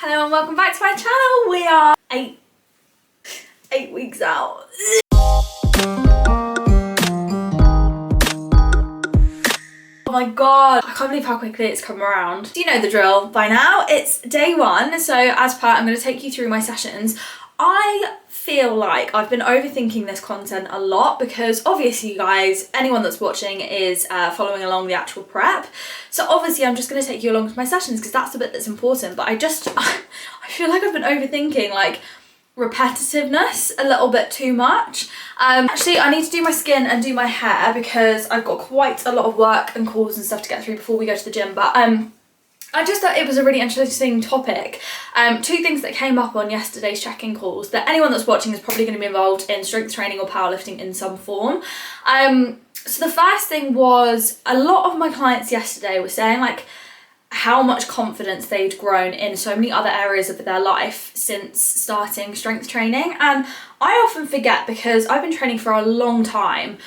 Hello and welcome back to my channel. We are eight weeks out. Oh my god, I can't believe how quickly it's come around. You know the drill by now. It's day one, so as per, I'm going to take you through my sessions. I feel like I've been overthinking this content a lot because obviously you guys, anyone that's watching is following along the actual prep. So obviously I'm just going to take you along to my sessions because that's the bit that's important. But I feel like I've been overthinking like repetitiveness a little bit too much. Actually, I need to do my skin and do my hair because I've got quite a lot of work and calls and stuff to get through before we go to the gym. But I just thought it was a really interesting topic. Two things that came up on yesterday's check-in calls that anyone that's watching is probably going to be involved in strength training or powerlifting in some form. So the first thing was a lot of my clients yesterday were saying like how much confidence they'd grown in so many other areas of their life since starting strength training. And I often forget because I've been training for a long time.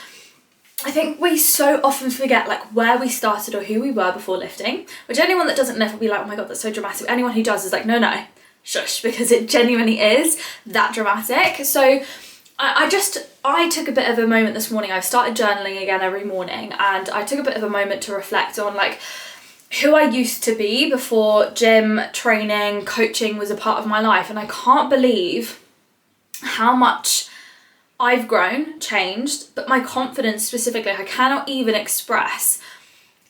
I think we so often forget like where we started or who we were before lifting, which anyone that doesn't lift will be like, oh my god, that's so dramatic. Anyone who does is like, no, shush, because it genuinely is that dramatic. So I took a bit of a moment this morning. I've started journaling again every morning, and I took a bit of a moment to reflect on like who I used to be before gym, training, coaching was a part of my life. And I can't believe how much I've grown, changed, but my confidence specifically, I cannot even express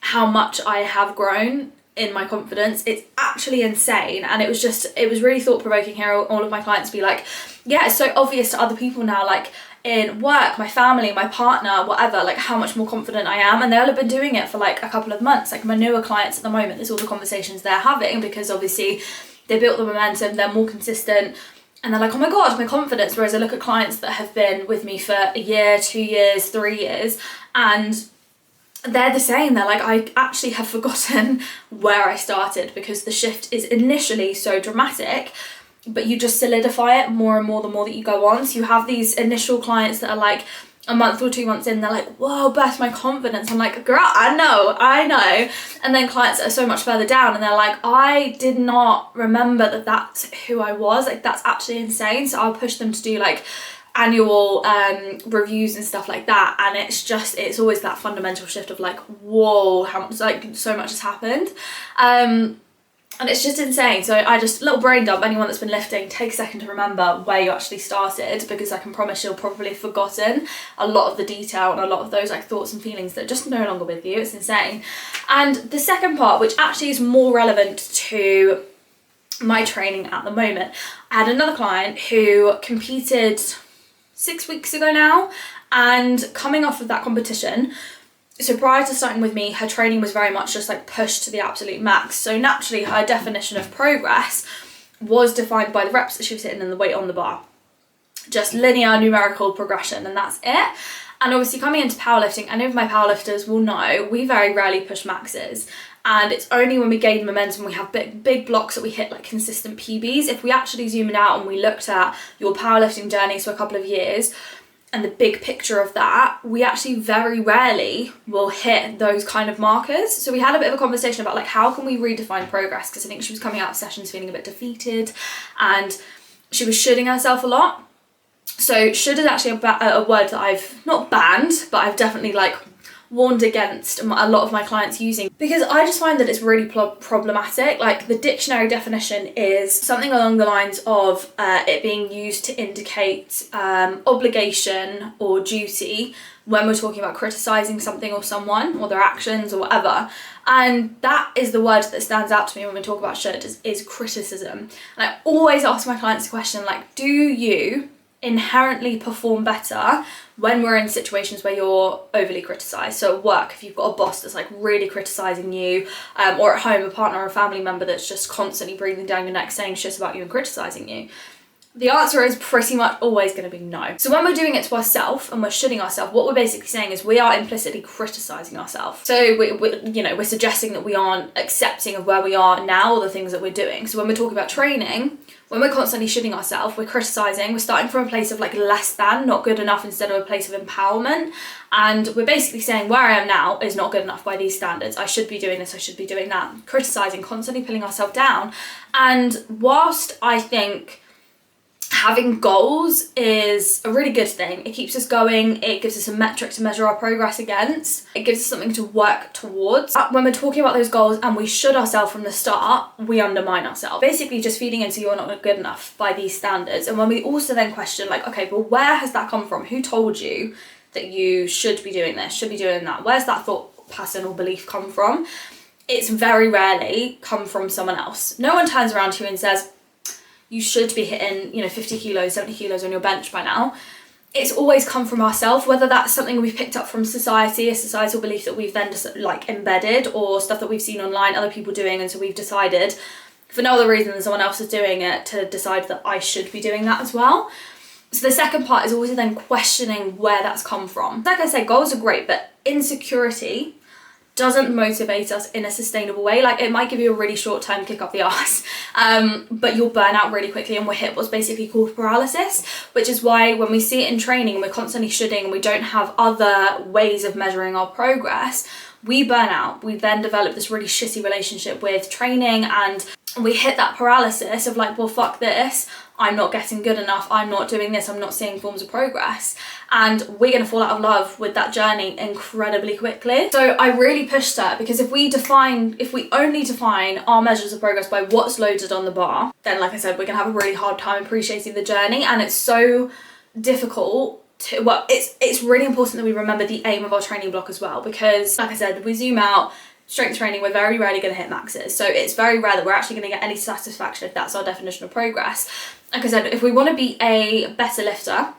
how much I have grown in my confidence. It's actually insane. And it was really thought-provoking here. All of my clients be like, yeah, it's so obvious to other people now, like in work, my family, my partner, whatever, like how much more confident I am. And they'll have been doing it for like a couple of months. Like my newer clients at the moment, there's all the conversations they're having because obviously they built the momentum, they're more consistent. And they're like, oh my god, my confidence. Whereas I look at clients that have been with me for a year, 2 years, 3 years, and they're the same. They're like, I actually have forgotten where I started because the shift is initially so dramatic, but you just solidify it more and more the more that you go on. So you have these initial clients that are like a month or 2 months in, they're like, whoa, Beth, my confidence. I'm like, girl, I know. And then clients that are so much further down and they're like, I did not remember that that's who I was. Like, that's actually insane. So I'll push them to do like annual reviews and stuff like that. And it's always that fundamental shift of like, whoa, how much, like so much has happened. And it's just insane. So little brain dump, anyone that's been lifting, take a second to remember where you actually started, because I can promise you'll probably have forgotten a lot of the detail and a lot of those like thoughts and feelings that are just no longer with you. It's insane. And the second part, which actually is more relevant to my training at the moment, I had another client who competed 6 weeks ago now, and coming off of that competition, so prior to starting with me, her training was very much just like pushed to the absolute max. So naturally her definition of progress was defined by the reps that she was hitting and the weight on the bar. Just linear numerical progression, and that's it. And obviously coming into powerlifting, any of my powerlifters will know, we very rarely push maxes. And it's only when we gain momentum, we have big blocks that we hit like consistent PBs. If we actually zoom it out and we looked at your powerlifting journey for a couple of years, and the big picture of that, we actually very rarely will hit those kind of markers. So we had a bit of a conversation about like, how can we redefine progress? Because I think she was coming out of sessions feeling a bit defeated and she was shoulding herself a lot. So should is actually a word that I've not banned, but I've definitely like warned against a lot of my clients using, because I just find that it's really problematic. Like the dictionary definition is something along the lines of it being used to indicate obligation or duty when we're talking about criticizing something or someone or their actions or whatever. And that is the word that stands out to me when we talk about should is criticism. And I always ask my clients the question like, do you inherently perform better when we're in situations where you're overly criticized? So at work, if you've got a boss that's like really criticizing you, or at home, a partner or a family member that's just constantly breathing down your neck saying shit about you and criticizing you, The answer is pretty much always going to be no. So when we're doing it to ourselves and we're shitting ourselves, what we're basically saying is we are implicitly criticizing ourselves. So we're suggesting that we aren't accepting of where we are now or the things that we're doing. So when we're talking about training, when we're constantly shitting ourselves, we're criticizing, we're starting from a place of like less than, not good enough, instead of a place of empowerment. And we're basically saying where I am now is not good enough by these standards. I should be doing this, I should be doing that. Criticizing, constantly pulling ourselves down. And whilst I think having goals is a really good thing, it keeps us going, it gives us a metric to measure our progress against, it gives us something to work towards. When we're talking about those goals and we should ourselves from the start, we undermine ourselves. Basically just feeding into you're not good enough by these standards. And when we also then question like, okay, but where has that come from? Who told you that you should be doing this, should be doing that? Where's that thought pattern or belief come from? It's very rarely come from someone else. No one turns around to you and says, you should be hitting, 50 kilos, 70 kilos on your bench by now. It's always come from ourselves, whether that's something we've picked up from society, a societal belief that we've then just like embedded, or stuff that we've seen online, other people doing, and so we've decided for no other reason than someone else is doing it to decide that I should be doing that as well. So the second part is always then questioning where that's come from. Like I said, goals are great, but insecurity doesn't motivate us in a sustainable way. Like it might give you a really short-term kick up the arse, but you'll burn out really quickly and we'll hit what's basically called paralysis, which is why when we see it in training and we're constantly shooting and we don't have other ways of measuring our progress, we burn out. We then develop this really shitty relationship with training and we hit that paralysis of like, well, fuck this. I'm not getting good enough, I'm not doing this, I'm not seeing forms of progress. And we're gonna fall out of love with that journey incredibly quickly. So I really pushed that, because if we only define our measures of progress by what's loaded on the bar, then like I said, we're gonna have a really hard time appreciating the journey. And it's so difficult to, well, it's really important that we remember the aim of our training block as well, because like I said, we zoom out, strength training, we're very rarely going to hit maxes. So it's very rare that we're actually going to get any satisfaction if that's our definition of progress. Like I said, if we want to be a better lifter,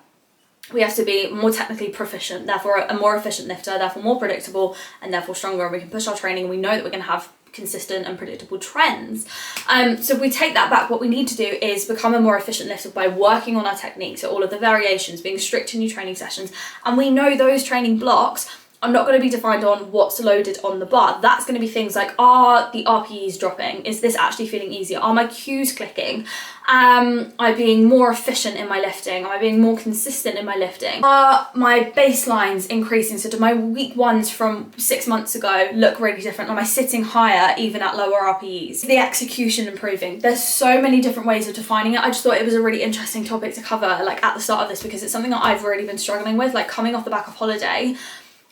we have to be more technically proficient, therefore a more efficient lifter, therefore more predictable, and therefore stronger. And we can push our training and we know that we're going to have consistent and predictable trends. So if we take that back, what we need to do is become a more efficient lifter by working on our techniques, so all of the variations, being strict in your training sessions. And we know those training blocks are not going to be defined on what's loaded on the bar. That's going to be things like, are the RPEs dropping? Is this actually feeling easier? Are my cues clicking? Am I being more efficient in my lifting? Am I being more consistent in my lifting? Are my baselines increasing? So do my week ones from 6 months ago look really different? Am I sitting higher even at lower RPEs? The execution improving. There's so many different ways of defining it. I just thought it was a really interesting topic to cover like at the start of this, because it's something that I've really been struggling with, like coming off the back of holiday.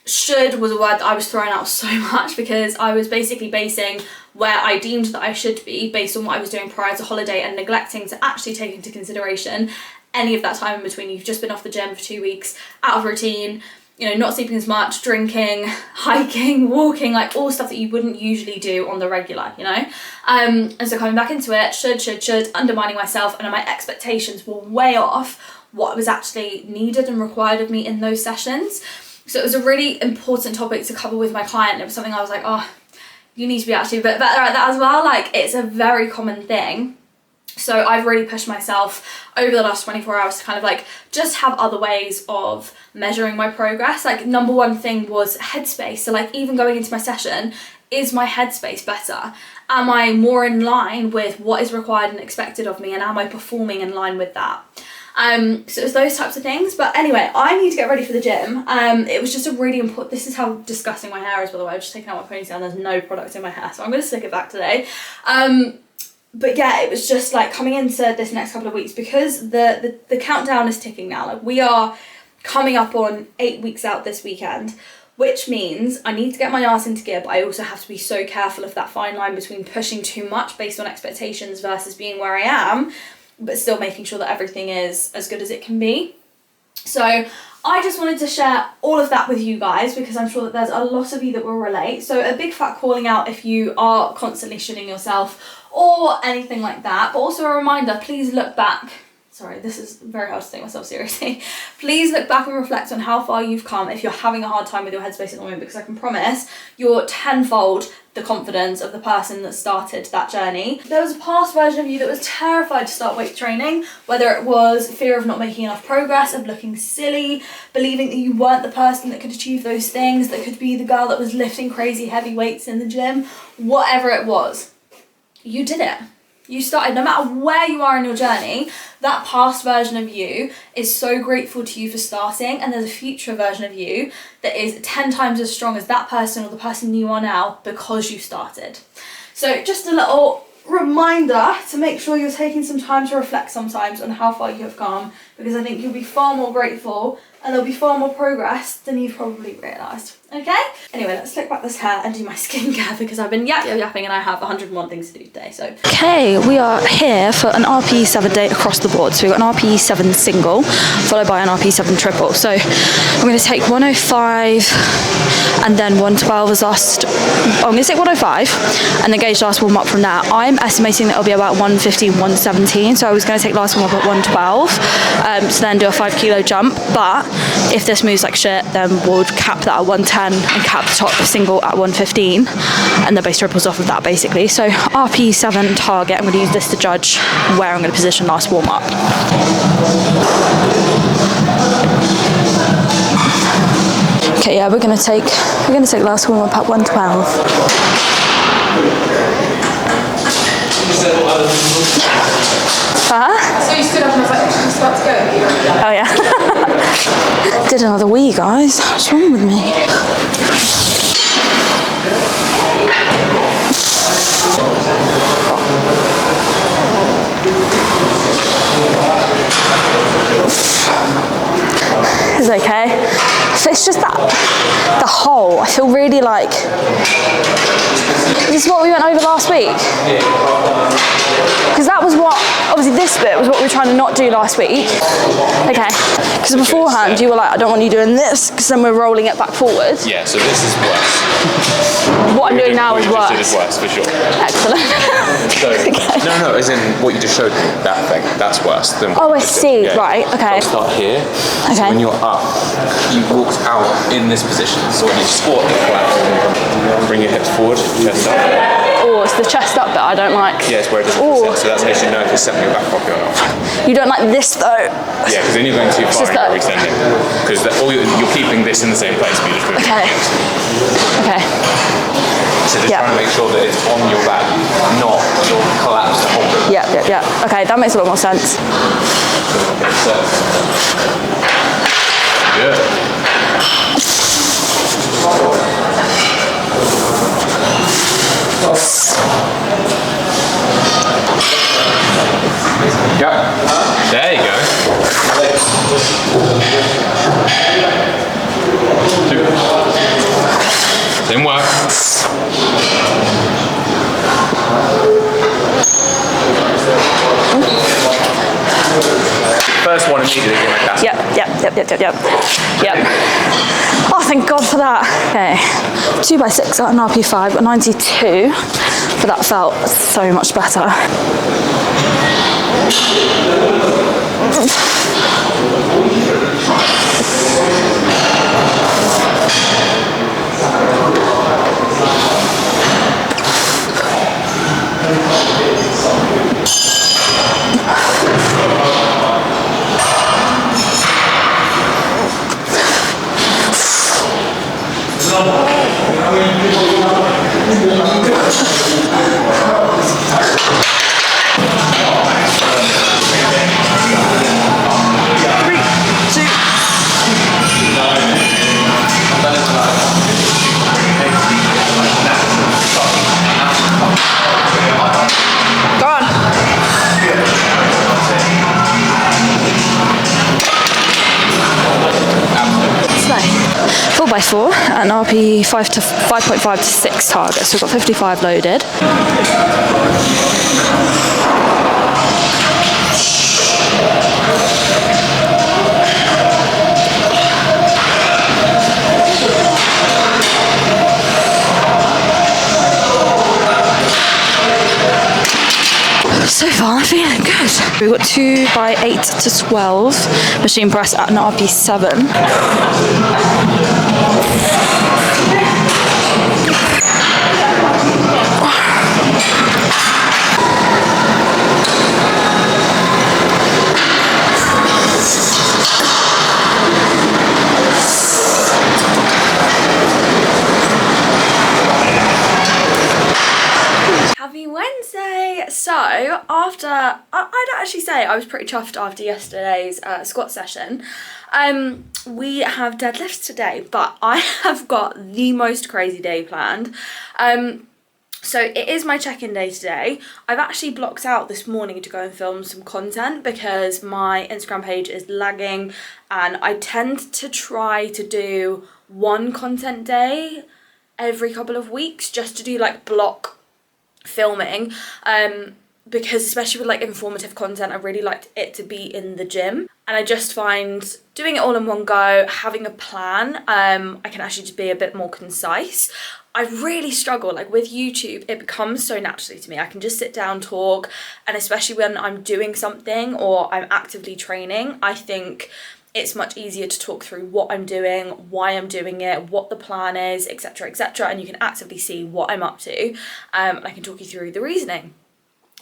Should was a word that I was throwing out so much, because I was basically basing where I deemed that I should be based on what I was doing prior to holiday and neglecting to actually take into consideration any of that time in between. You've just been off the gym for 2 weeks, out of routine, not sleeping as much, drinking, hiking, walking, like all stuff that you wouldn't usually do on the regular, And so coming back into it, should, undermining myself, and my expectations were way off what was actually needed and required of me in those sessions. So it was a really important topic to cover with my client. It was something I was like, oh, you need to be actually a bit better at that as well. Like, it's a very common thing. So I've really pushed myself over the last 24 hours to kind of like just have other ways of measuring my progress. Like number one thing was headspace. So like even going into my session, is my headspace better? Am I more in line with what is required and expected of me? And am I performing in line with that? So it was those types of things. But anyway, I need to get ready for the gym. It was just a really important, this is how disgusting my hair is, by the way. I've just taken out my ponytail and there's no product in my hair, so I'm going to stick it back today. But yeah, it was just like coming into this next couple of weeks, because the countdown is ticking now. Like we are coming up on 8 weeks out this weekend, which means I need to get my ass into gear, but I also have to be so careful of that fine line between pushing too much based on expectations versus being where I am, but still making sure that everything is as good as it can be. So I just wanted to share all of that with you guys, because I'm sure that there's a lot of you that will relate. So a big fat calling out if you are constantly shitting yourself or anything like that. But also a reminder, please look back sorry, this is very hard to take myself seriously. Please look back and reflect on how far you've come if you're having a hard time with your headspace at the moment, because I can promise you're tenfold the confidence of the person that started that journey. There was a past version of you that was terrified to start weight training, whether it was fear of not making enough progress, of looking silly, believing that you weren't the person that could achieve those things, that could be the girl that was lifting crazy heavy weights in the gym, whatever it was. You did it. You started. No matter where you are in your journey, that past version of you is so grateful to you for starting, and there's a future version of you that is 10 times as strong as that person or the person you are now because you started. So just a little reminder to make sure you're taking some time to reflect sometimes on how far you have come, because I think you'll be far more grateful and there'll be far more progress than you've probably realised. Okay? Anyway, let's slick back this hair and do my skincare, because I've been yapping and I have 101 things to do today, so. Okay, we are here for an RPE7 day across the board. So we've got an RPE7 single, followed by an RPE7 triple. So I'm going to take 105 and then 112 as last, I'm going to take 105 and then gauge last warm up from that. I'm estimating that it'll be about 115, 117. So I was going to take last warm up at 112, so then do a 5 kilo jump. But if this moves like shit, then we'll cap that at 110 and cap the top single at 115 and the base triples off of that basically. So RP7 target, I'm going to use this to judge where I'm going to position last warm up. Okay, yeah, we're going to take last warm up at 112. So you stood up and I was like, she's about to go. Oh yeah. Did another wee, guys. What's wrong with me? It's okay. So it's just that the hole. I feel really like. This is what we went over last week. Because that was what, obviously this bit was what we were trying to not do last week. Okay. Because beforehand you were like, I don't want you doing this, because then we're rolling it back forward. Yeah, so this is worse. What I'm doing now is worse. It is worse, for sure. Excellent. So, okay. No, as in what you just showed me, that thing, that's worse than what I see, yeah. Right, okay. So start here. Okay. So when you're up, you walked out in this position. So when you squat, you collapse. Bring your hips forward, chest up. Oh, it's the chest up bit I don't like. Yeah, it's where it doesn't sit. So that's how you know if you're setting your back properly or not. You don't like this though? Yeah, because then you're going too far and you're extending. Because you're keeping this in the same place, but you're just moving. Okay. Okay. So just trying to make sure that it's on your back, not your collapse to hold it. Yeah. Okay, that makes a lot more sense. Okay, so. Good. Yeah. There you go. Didn't work. First one immediately like that. Yep. Oh, thank God for that. Okay, 2x6 at an RP5, got 92, but that felt so much better. By 4 and RP 5.5 to 6 targets. So we've got 55 loaded. So far, I'm feeling good. We've got 2 by 8 to 12 machine press at an RP7. Happy Wednesday! So, I'd actually say I was pretty chuffed after yesterday's squat session. We have deadlifts today, but I have got the most crazy day planned. So it is my check-in day today. I've actually blocked out this morning to go and film some content because my Instagram page is lagging, and I tend to try to do one content day every couple of weeks just to do like block filming, because especially with like informative content, I really like it to be in the gym, and I just find doing it all in one go, having a plan, I can actually just be a bit more concise. I really struggle, like with YouTube, it becomes so naturally to me. I can just sit down, talk, and especially when I'm doing something or I'm actively training, I think it's much easier to talk through what I'm doing, why I'm doing it, what the plan is, etc, etc, and you can actively see what I'm up to, and I can talk you through the reasoning.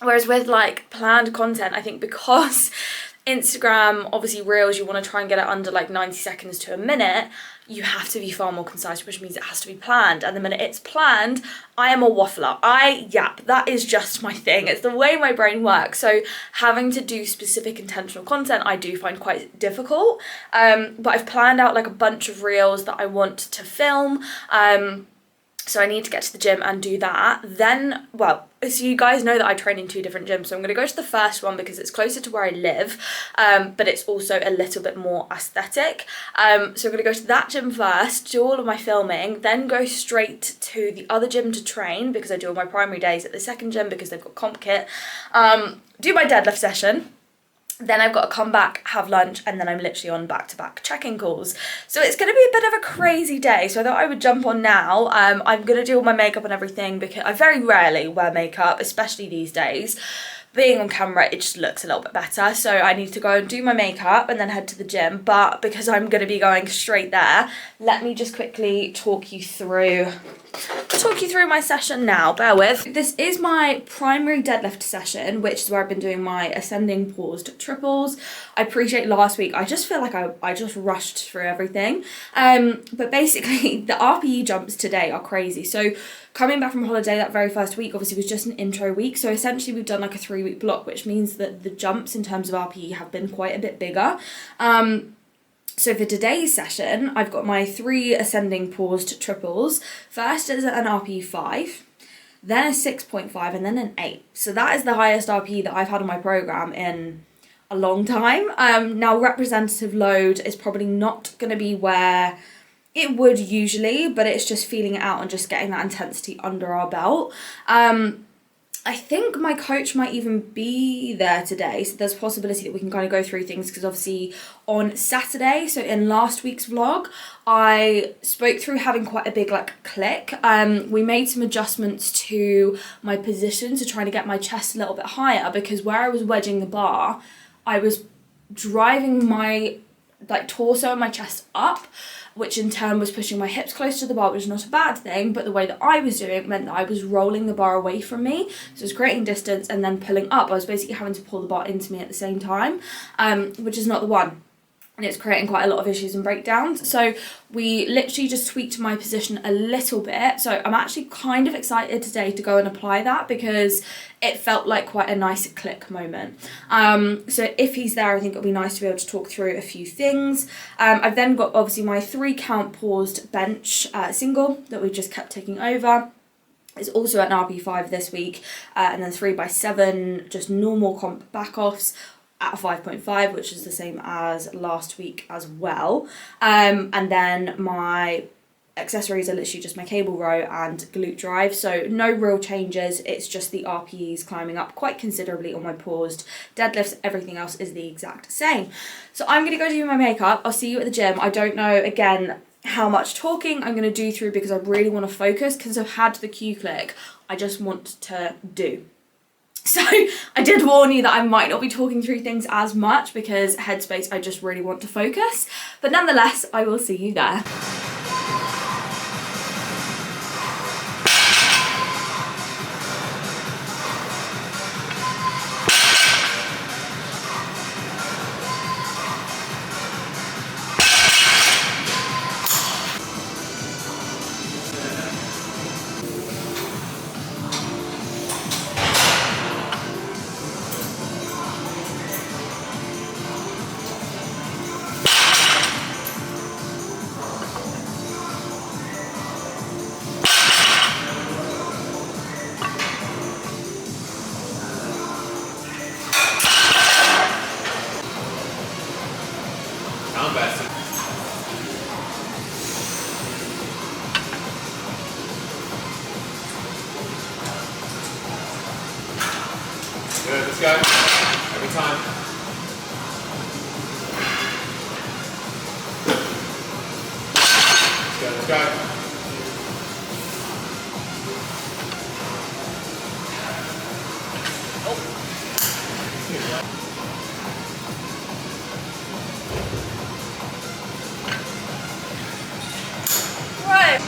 Whereas with like planned content, I think because Instagram, obviously Reels, you want to try and get it under like 90 seconds to a minute, you have to be far more concise, which means it has to be planned. And the minute it's planned, I am a waffler. That is just my thing. It's the way my brain works. So having to do specific intentional content, I do find quite difficult. But I've planned out like a bunch of reels that I want to film. So I need to get to the gym and do that. Then, well, so you guys know that I train in 2 different gyms. So I'm going to go to the first one because it's closer to where I live, but it's also a little bit more aesthetic. So I'm going to go to that gym first, do all of my filming, then go straight to the other gym to train because I do all my primary days at the second gym because they've got comp kit. Do my deadlift session. Then I've got to come back, have lunch, and then I'm literally on back-to-back check-in calls. So it's going to be a bit of a crazy day. So I thought I would jump on now. I'm going to do all my makeup and everything because I very rarely wear makeup, especially these days. Being on camera, it just looks a little bit better. So I need to go and do my makeup and then head to the gym. But because I'm going to be going straight there, let me just quickly talk you through my session now. Bear with. This is my primary deadlift session, which is where I've been doing my ascending paused triples. I appreciate last week, I just feel like I just rushed through everything. But basically the RPE jumps today are crazy. So coming back from holiday, that very first week obviously was just an intro week. So essentially we've done like a 3-week block, which means that the jumps in terms of RPE have been quite a bit bigger. So for today's session, I've got my 3 ascending paused triples. First is an RPE 5, then a 6.5, and then an 8. So that is the highest RPE that I've had on my program in a long time. Now representative load is probably not going to be where it would usually, but it's just feeling it out and just getting that intensity under our belt. I think my coach might even be there today, so there's a possibility that we can kind of go through things because obviously on Saturday, so in last week's vlog, I spoke through having quite a big like click. We made some adjustments to my position to try to get my chest a little bit higher because where I was wedging the bar, I was driving my like torso and my chest up, which in turn was pushing my hips close to the bar, which is not a bad thing, but the way that I was doing it meant that I was rolling the bar away from me. So it was creating distance and then pulling up. I was basically having to pull the bar into me at the same time, which is not the one. And it's creating quite a lot of issues and breakdowns. So we literally just tweaked my position a little bit. So I'm actually kind of excited today to go and apply that because it felt like quite a nice click moment. So if he's there, I think it'll be nice to be able to talk through a few things. I've then got obviously my 3 count paused bench single that we just kept taking over. It's also at an RP5 this week, and then 3 by 7 just normal comp back offs at a 5.5, which is the same as last week as well. And then my accessories are literally just my cable row and glute drive, so no real changes. It's just the RPEs climbing up quite considerably on my paused deadlifts. Everything else is the exact same. So I'm gonna go do my makeup. I'll see you at the gym. I don't know again how much talking I'm gonna do through because I really want to focus because I've had the Q click. I just want to do. So I did warn you that I might not be talking through things as much because headspace, I just really want to focus. But nonetheless, I will see you there. Good, let's go. Every time. Let's go, let's go. Right.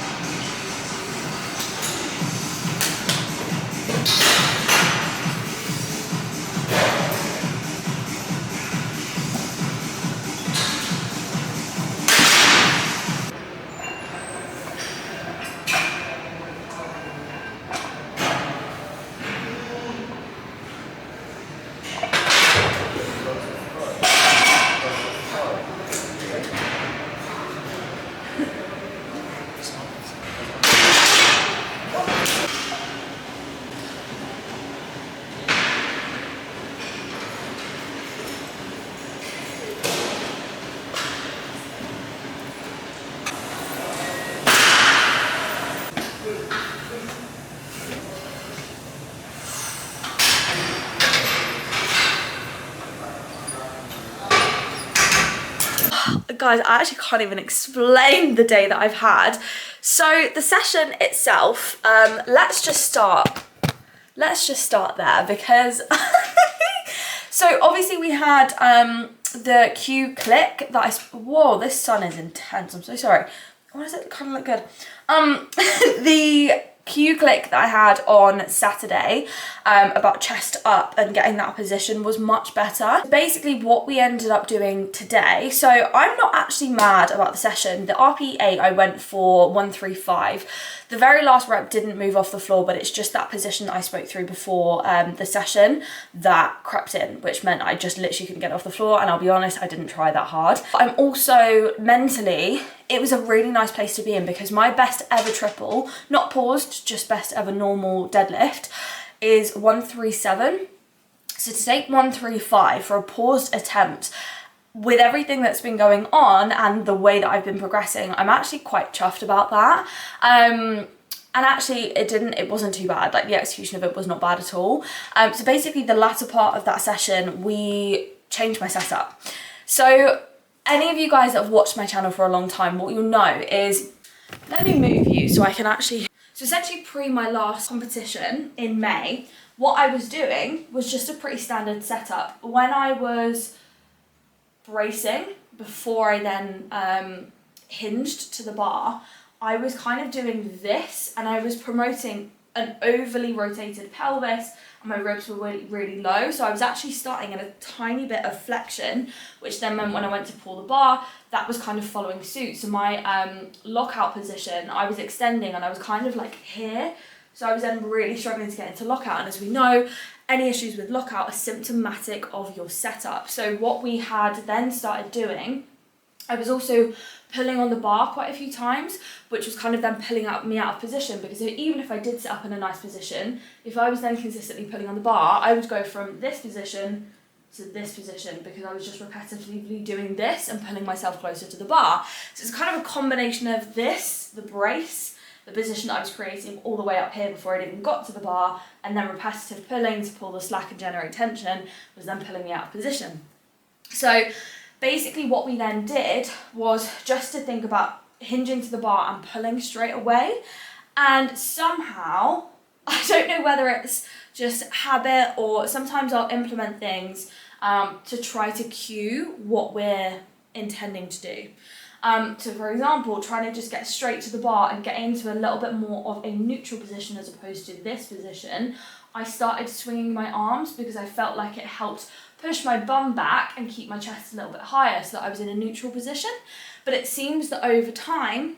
Guys, I actually can't even explain the day that I've had. So the session itself, let's just start there because so obviously we had the Q click that whoa, this sun is intense, I'm so sorry. Why does it kind of look good? The Q click that I had on Saturday about chest up and getting that position was much better. Basically what we ended up doing today, so I'm not actually mad about the session. The RP8 I went for 135. The very last rep didn't move off the floor, but it's just that position that I spoke through before the session that crept in, which meant I just literally couldn't get off the floor, and I'll be honest, I didn't try that hard. I'm also mentally, it was a really nice place to be in because my best ever triple, not paused, just best ever normal deadlift, is 137. So to take 135 for a paused attempt, with everything that's been going on and the way that I've been progressing, I'm actually quite chuffed about that. And actually it wasn't too bad. Like the execution of it was not bad at all. So basically the latter part of that session, we changed my setup. So any of you guys that have watched my channel for a long time, what you'll know is, let me move you so I can actually, so essentially pre my last competition in May, what I was doing was just a pretty standard setup. When I was bracing, before I then hinged to the bar, I was kind of doing this and I was promoting an overly rotated pelvis and my ribs were really, really low. So I was actually starting in a tiny bit of flexion, which then meant when I went to pull the bar, that was kind of following suit. So my lockout position, I was extending and I was kind of like here. So I was then really struggling to get into lockout. And as we know, any issues with lockout are symptomatic of your setup. So what we had then started doing, I was also pulling on the bar quite a few times, which was kind of then pulling me out of position, because even if I did sit up in a nice position, if I was then consistently pulling on the bar, I would go from this position to this position because I was just repetitively doing this and pulling myself closer to the bar. So it's kind of a combination of this, the brace, the position that I was creating all the way up here before I even got to the bar, and then repetitive pulling to pull the slack and generate tension was then pulling me out of position. So basically what we then did was just to think about hinging to the bar and pulling straight away. And somehow, I don't know whether it's just habit, or sometimes I'll implement things to try to cue what we're intending to do. So for example, trying to just get straight to the bar and get into a little bit more of a neutral position as opposed to this position, I started swinging my arms because I felt like it helped push my bum back and keep my chest a little bit higher so that I was in a neutral position. But it seems that over time,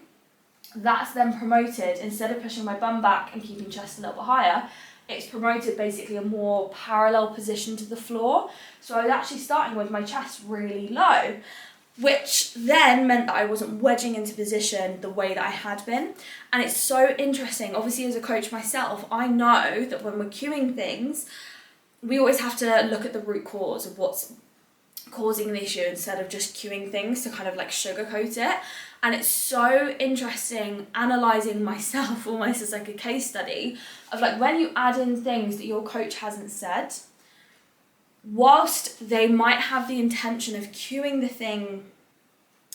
that's then promoted, instead of pushing my bum back and keeping chest a little bit higher, it's promoted basically a more parallel position to the floor. So I was actually starting with my chest really low, which then meant that I wasn't wedging into position the way that I had been. And it's so interesting. Obviously, as a coach myself, I know that when we're cueing things, we always have to look at the root cause of what's causing the issue instead of just cueing things to kind of like sugarcoat it. And it's so interesting analysing myself almost as like a case study of like when you add in things that your coach hasn't said, whilst they might have the intention of cueing the thing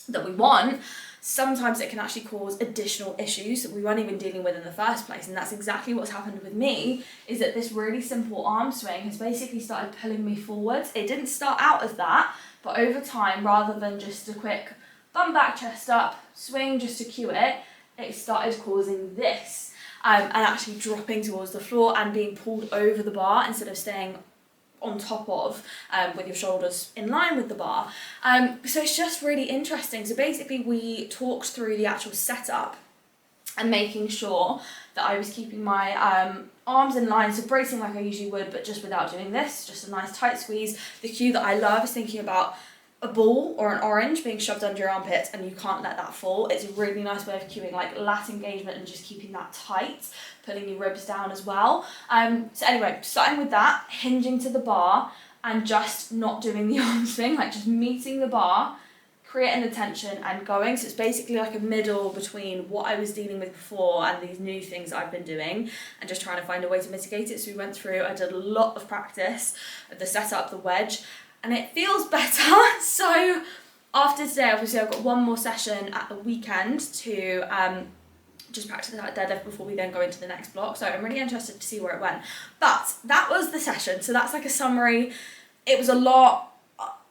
that we want, sometimes it can actually cause additional issues that we weren't even dealing with in the first place. And that's exactly what's happened with me, is that this really simple arm swing has basically started pulling me forwards. It didn't start out as that, but over time, rather than just a quick bum back, chest up, swing just to cue it, it started causing this and actually dropping towards the floor and being pulled over the bar instead of staying on top of, with your shoulders in line with the bar. So it's just really interesting. So basically we talked through the actual setup and making sure that I was keeping my arms in line, so bracing like I usually would, but just without doing this, just a nice tight squeeze. The cue that I love is thinking about a ball or an orange being shoved under your armpits and you can't let that fall. It's a really nice way of cueing like lat engagement and just keeping that tight, pulling your ribs down as well. So anyway, starting with that, hinging to the bar and just not doing the arm swing, like just meeting the bar, creating the tension and going. So it's basically like a middle between what I was dealing with before and these new things I've been doing and just trying to find a way to mitigate it. So we went through, I did a lot of practice of the setup, the wedge, and it feels better. So after today, obviously I've got one more session at the weekend to just practice that deadlift before we then go into the next block. So I'm really interested to see where it went. But that was the session. So that's like a summary. It was a lot,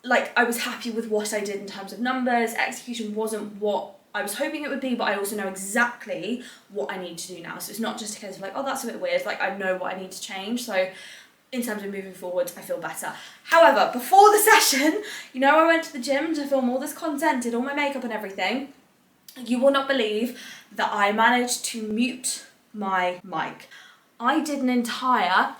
like I was happy with what I did in terms of numbers. Execution wasn't what I was hoping it would be, but I also know exactly what I need to do now. So it's not just a case of like, oh, that's a bit weird. Like I know what I need to change. So in terms of moving forward, I feel better. However, before the session, you know, I went to the gym to film all this content, did all my makeup and everything. You will not believe that I managed to mute my mic. I did an entire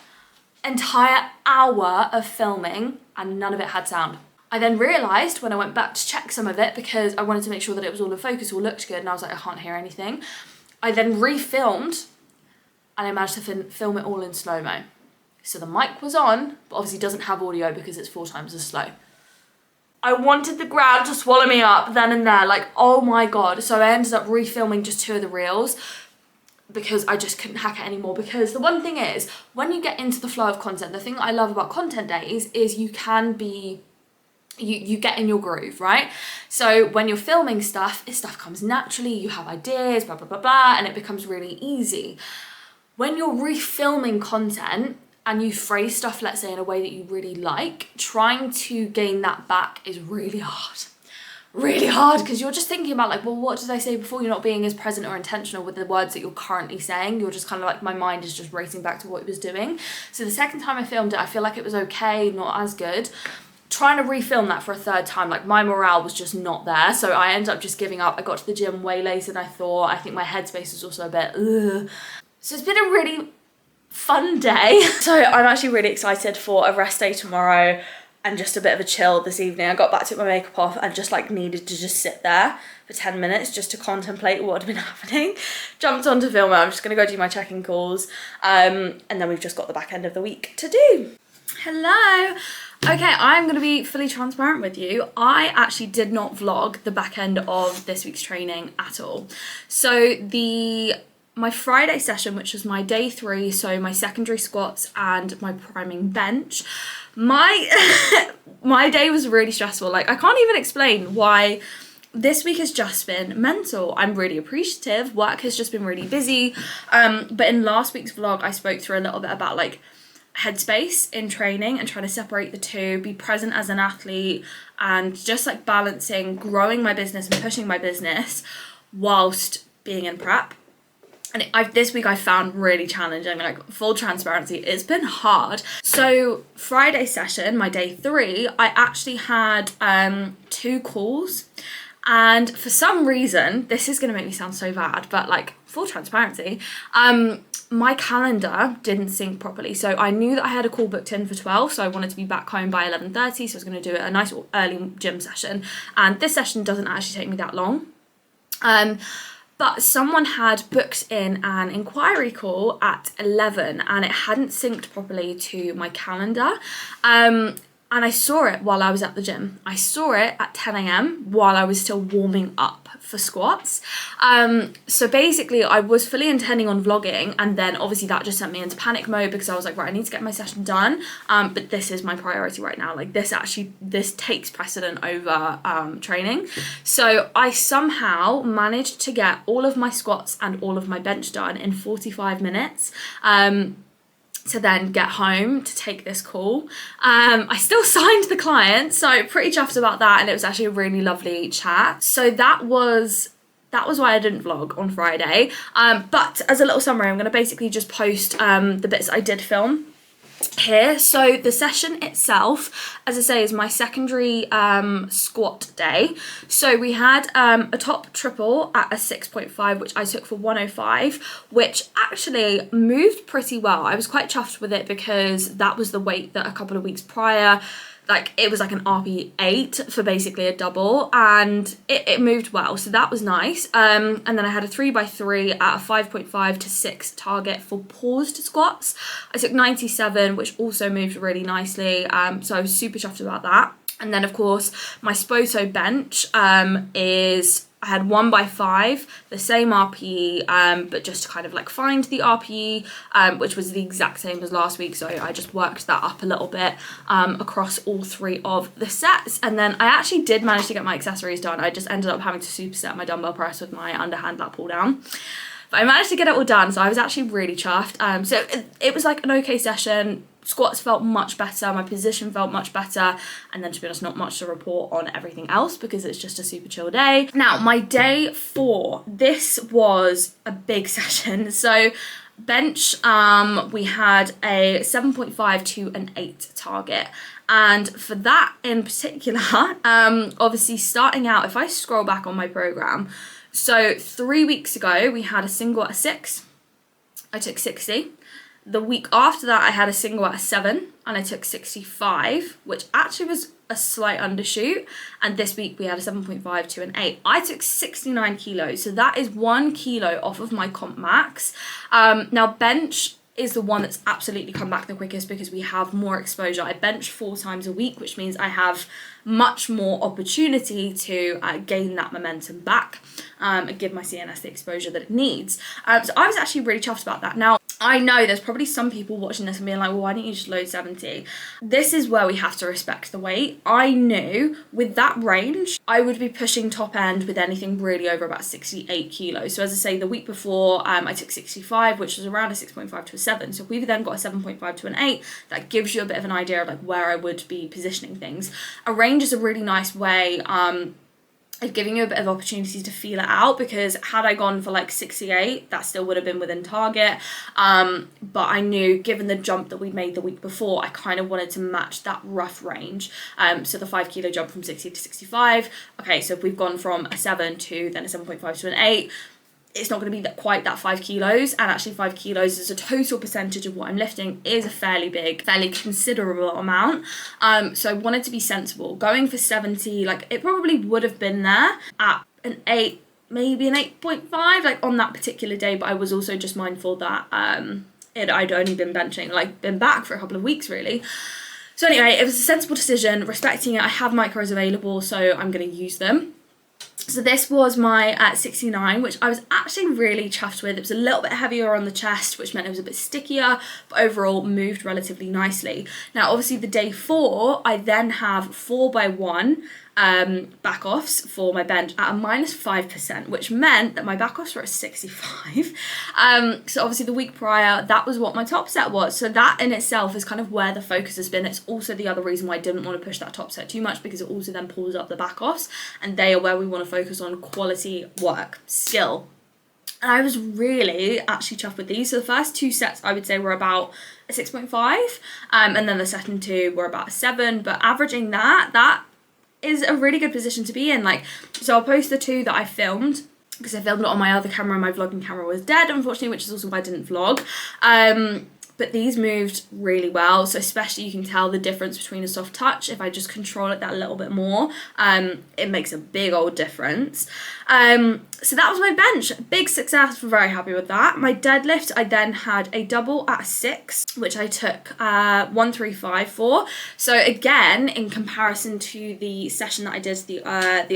hour of filming and none of it had sound. I then realised when I went back to check some of it, because I wanted to make sure that it was all in focus, all looked good, and I was like, I can't hear anything. I then refilmed and I managed to film it all in slow-mo. So the mic was on, but obviously doesn't have audio because it's 4 times as slow. I wanted the ground to swallow me up then and there, like, oh my God. So I ended up refilming just 2 of the reels because I just couldn't hack it anymore. Because the one thing is, when you get into the flow of content, the thing that I love about content days is you can be, you get in your groove, right? So when you're filming stuff comes naturally, you have ideas, blah, blah, blah, blah, and it becomes really easy. When you're refilming content, and you phrase stuff, let's say, in a way that you really like, trying to gain that back is really hard. Really hard, because you're just thinking about like, well, what did I say before? You're not being as present or intentional with the words that you're currently saying. You're just kind of like, my mind is just racing back to what it was doing. So the second time I filmed it, I feel like it was okay, not as good. Trying to refilm that for a 3rd time, like my morale was just not there. So I ended up just giving up. I got to the gym way later than I thought. I think my headspace was also a bit, ugh. So it's been a really fun day. So I'm actually really excited for a rest day tomorrow and just a bit of a chill this evening. I got back, took my makeup off and just like needed to just sit there for 10 minutes just to contemplate what had been happening. Jumped on to film it. I'm just gonna go do my check-in calls and then we've just got the back end of the week to do. Hello. Okay, I'm gonna be fully transparent with you. I actually did not vlog the back end of this week's training at all. So my Friday session, which was my day 3, so my secondary squats and my priming bench, my day was really stressful. Like I can't even explain why. This week has just been mental. I'm really appreciative. Work has just been really busy. But in last week's vlog, I spoke through a little bit about like headspace in training and trying to separate the two, be present as an athlete, and just like balancing growing my business and pushing my business whilst being in prep. And this week I found really challenging, like full transparency, it's been hard. So Friday session, my day 3, I actually had 2 calls. And for some reason, this is going to make me sound so bad, but like full transparency, my calendar didn't sync properly. So I knew that I had a call booked in for 12, so I wanted to be back home by 11:30, so I was going to do a nice early gym session. And this session doesn't actually take me that long. But someone had booked in an inquiry call at 11 and it hadn't synced properly to my calendar. And I saw it while I was at the gym. I saw it at 10 a.m. while I was still warming up for squats. So basically I was fully intending on vlogging, and then obviously that just sent me into panic mode because I was like, right, I need to get my session done. But this is my priority right now. Like this takes precedent over training. So I somehow managed to get all of my squats and all of my bench done in 45 minutes. To then get home to take this call. I still signed the client, so pretty chuffed about that, and it was actually a really lovely chat. So that was why I didn't vlog on Friday. But as a little summary, I'm going to basically just post the bits I did film here. So the session itself, as I say, is my secondary squat day. So we had a top triple at a 6.5, which I took for 105, which actually moved pretty well. I was quite chuffed with it because that was the weight that a couple of weeks prior, like it was like an RP8 for basically a double, and it moved well, so that was nice. And then I had a 3x3 at a 5.5 to 6 target for paused squats. I took 97, which also moved really nicely, so I was super chuffed about that. And then of course my Spoto bench is, I had 1x5, the same RPE, but just to kind of like find the RPE, which was the exact same as last week. So I just worked that up a little bit across all 3 of the sets. And then I actually did manage to get my accessories done. I just ended up having to superset my dumbbell press with my underhand lat pull down. But I managed to get it all done, so I was actually really chuffed. So it was like an okay session. Squats felt much better, my position felt much better, and then to be honest, not much to report on everything else because it's just a super chill day. Now, my day 4, this was a big session. So bench, we had a 7.5 to an 8 target. And for that in particular, obviously starting out, if I scroll back on my program, so 3 weeks ago, we had a single at a 6, I took 60. The week after that, I had a single at a 7 and I took 65, which actually was a slight undershoot. And this week we had a 7.5 to an 8. I took 69 kilos, so that is 1 kilo off of my comp max. Now bench is the one that's absolutely come back the quickest because we have more exposure. I bench 4 times a week, which means I have much more opportunity to gain that momentum back and give my CNS the exposure that it needs. So I was actually really chuffed about that. Now, I know there's probably some people watching this and being like, well, why don't you just load 70? This is where we have to respect the weight. I knew with that range, I would be pushing top end with anything really over about 68 kilos. So as I say, the week before, I took 65, which was around a 6.5 to a 7. So if we've then got a 7.5 to an 8, that gives you a bit of an idea of like where I would be positioning things. A range is a really nice way of giving you a bit of opportunity to feel it out, because had I gone for like 68, that still would have been within target. But I knew, given the jump that we'd made the week before, I kind of wanted to match that rough range. So the 5 kilo jump from 60 to 65. Okay, so if we've gone from a 7 to then a 7.5 to an 8, it's not going to be quite that 5 kilos, and actually 5 kilos as a total percentage of what I'm lifting is a fairly big, fairly considerable amount. So I wanted to be sensible. Going for 70, like it probably would have been there at an 8, maybe an 8.5, like on that particular day, but I was also just mindful that I'd only been benching, like been back for a couple of weeks really. So anyway, it was a sensible decision, respecting it. I have micros available, so I'm going to use them. So this was my 69, which I was actually really chuffed with. It was a little bit heavier on the chest, which meant it was a bit stickier, but overall moved relatively nicely. Now, obviously the day 4, I then have 4x1 back offs for my bench at a -5%, which meant that my back offs were at 65. So obviously the week prior, that was what my top set was. So that in itself is kind of where the focus has been. It's also the other reason why I didn't want to push that top set too much, because it also then pulls up the back offs, and they are where we want to focus on quality work, skill. And I was really actually chuffed with these. So the first 2 sets I would say were about a 6.5, and then the second 2 were about a 7, but averaging that is a really good position to be in. Like, so I'll post the 2 that I filmed, because I filmed it on my other camera, my vlogging camera was dead, unfortunately, which is also why I didn't vlog. But these moved really well, so especially you can tell the difference between a soft touch. If I just control it that a little bit more, it makes a big old difference. So that was my bench, big success, very happy with that. My deadlift, I then had a double at 6, which I took 135 for. So again, in comparison to the session that I did the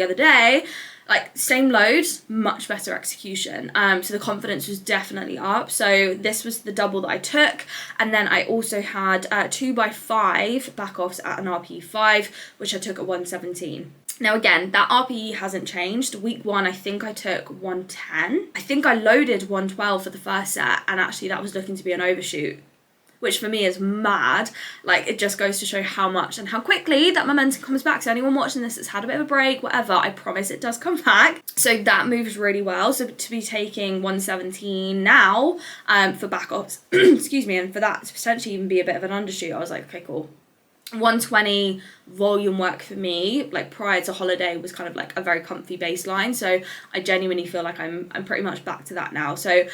other day, like same load, much better execution. So the confidence was definitely up. So this was the double that I took. And then I also had 2x5 back offs at an RPE 5, which I took at 117. Now again, that RPE hasn't changed. Week 1, I think I took 110. I think I loaded 112 for the first set, and actually that was looking to be an overshoot, which for me is mad. Like, it just goes to show how much and how quickly that momentum comes back. So anyone watching this that's had a bit of a break, whatever, I promise it does come back. So that moves really well. So to be taking 117 now for back ups, excuse me, and for that to potentially even be a bit of an undershoot, I was like, okay, cool. 120 volume work for me, like prior to holiday, was kind of like a very comfy baseline. So I genuinely feel like I'm pretty much back to that now. So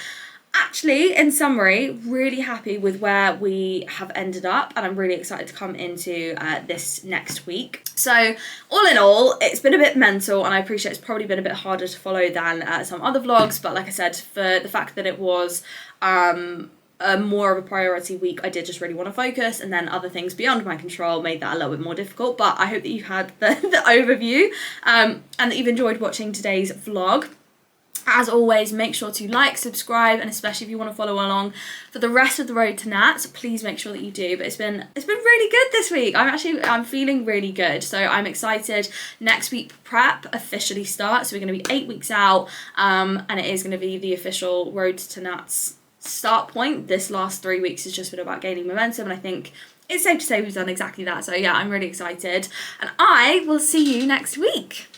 actually, in summary, really happy with where we have ended up, and I'm really excited to come into this next week. So all in all, it's been a bit mental, and I appreciate it's probably been a bit harder to follow than some other vlogs, but like I said, for the fact that it was more of a priority week, I did just really want to focus, and then other things beyond my control made that a little bit more difficult. But I hope that you've had the overview and that you've enjoyed watching today's vlog. As always, make sure to like, subscribe, and especially if you want to follow along for the rest of the road to NATS, please make sure that you do. But it's been really good this week. I'm feeling really good. So I'm excited. Next week prep officially starts. So we're going to be 8 weeks out, and it is going to be the official road to NATS start point. This last 3 weeks has just been about gaining momentum, and I think it's safe to say we've done exactly that. So yeah, I'm really excited, and I will see you next week.